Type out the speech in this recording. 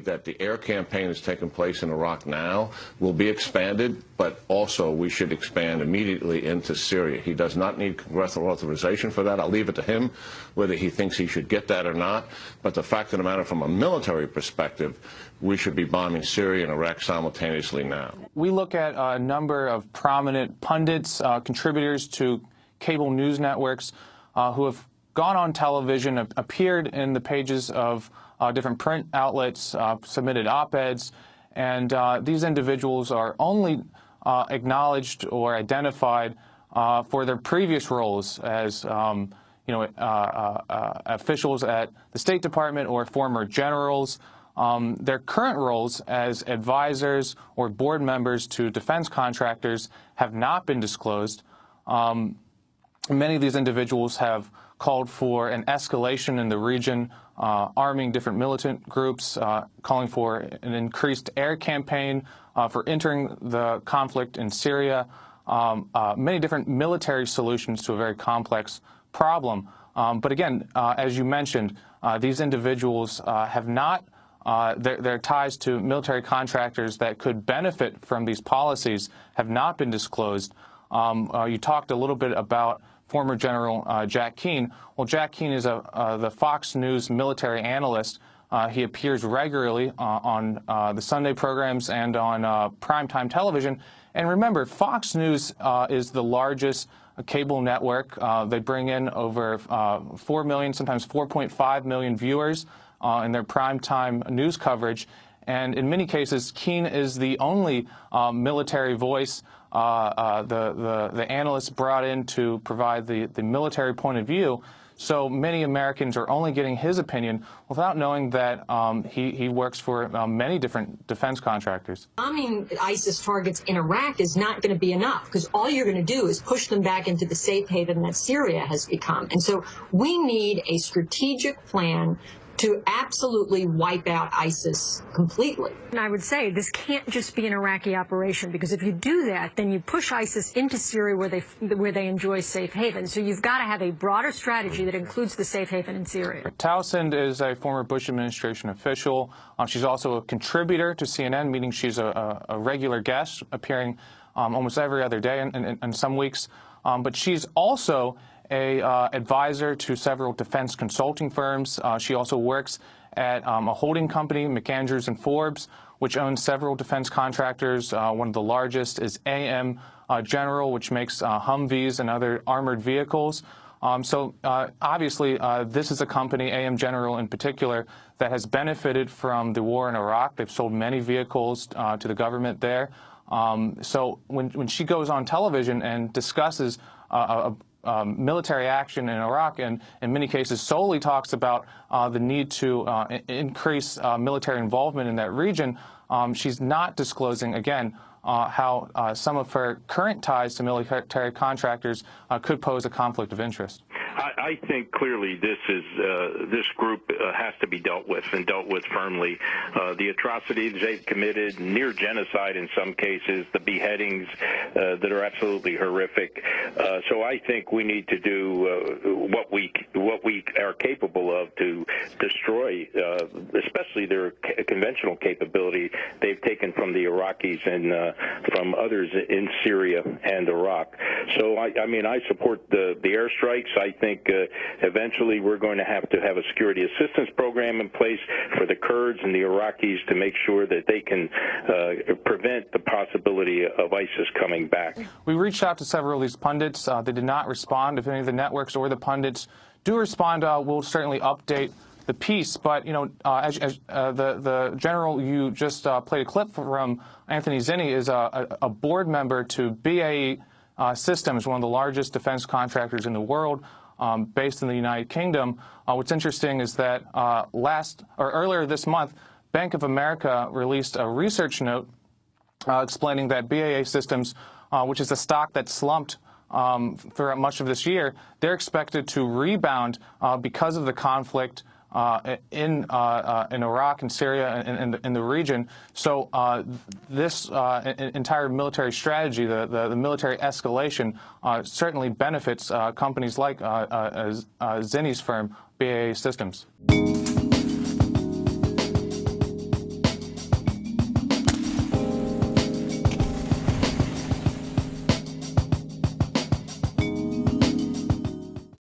believe that the air campaign that's taking place in Iraq now will be expanded, but also we should expand immediately into Syria. He does not need congressional authorization for that. I'll leave it to him whether he thinks he should get that or not. But the fact of the matter, from a military perspective, we should be bombing Syria and Iraq simultaneously now. We look at a number of prominent pundits, contributors to cable news networks who have gone on television, appeared in the pages of different print outlets, submitted op-eds, and these individuals are only acknowledged or identified for their previous roles as officials at the State Department or former generals. Their current roles as advisors or board members to defense contractors have not been disclosed. Many of these individuals have called for an escalation in the region, arming different militant groups, calling for an increased air campaign for entering the conflict in Syria, many different military solutions to a very complex problem. But again, as you mentioned, these individuals have not, their ties to military contractors that could benefit from these policies have not been disclosed. You talked a little bit about former General Jack Keane. Well, Jack Keane is the Fox News military analyst. He appears regularly on the Sunday programs and on primetime television. And remember, Fox News is the largest cable network. They bring in over 4 million, sometimes 4.5 million viewers in their primetime news coverage. And in many cases, Keane is the only military voice the analysts brought in to provide the military point of view. So many Americans are only getting his opinion without knowing that he works for many different defense contractors. Bombing ISIS targets in Iraq is not going to be enough, because all you're going to do is push them back into the safe haven that Syria has become. And so we need a strategic plan to absolutely wipe out ISIS completely. And I would say this can't just be an Iraqi operation, because if you do that, then you push ISIS into Syria where they enjoy safe haven. So you've got to have a broader strategy that includes the safe haven in Syria. Townsend is a former Bush administration official. She's also a contributor to CNN, meaning she's a regular guest, appearing almost every other day and some weeks. But she's also a advisor to several defense consulting firms. She also works at a holding company, McAndrews and Forbes, which owns several defense contractors. One of the largest is AM General, which makes Humvees and other armored vehicles. So obviously, this is a company, AM General in particular, that has benefited from the war in Iraq. They've sold many vehicles to the government there. So when she goes on television and discusses military action in Iraq, and in many cases solely talks about the need to increase military involvement in that region, she's not disclosing, again, how some of her current ties to military contractors could pose a conflict of interest. I think clearly this group has to be dealt with, and dealt with firmly. The atrocities they've committed, near genocide in some cases, the beheadings that are absolutely horrific. So I think we need to do what we are capable of to destroy, especially their conventional capability they've taken from the Iraqis and from others in Syria and Iraq. So I mean, I support the airstrikes. I think eventually we're going to have a security assistance program in place for the Kurds and the Iraqis to make sure that they can prevent the possibility of ISIS coming back. We reached out to several of these pundits. They did not respond. If any of the networks or the pundits do respond, we'll certainly update the piece. But, you know, the general you just played a clip from, Anthony Zinni, is a board member to BAE Systems, one of the largest defense contractors in the world, based in the United Kingdom. What's interesting is that earlier this month, Bank of America released a research note explaining that BAE Systems, which is a stock that slumped throughout much of this year, they're expected to rebound because of the conflict in Iraq and Syria and in the region. So this entire military strategy, the military escalation, certainly benefits companies like Zinni's firm, BAE Systems.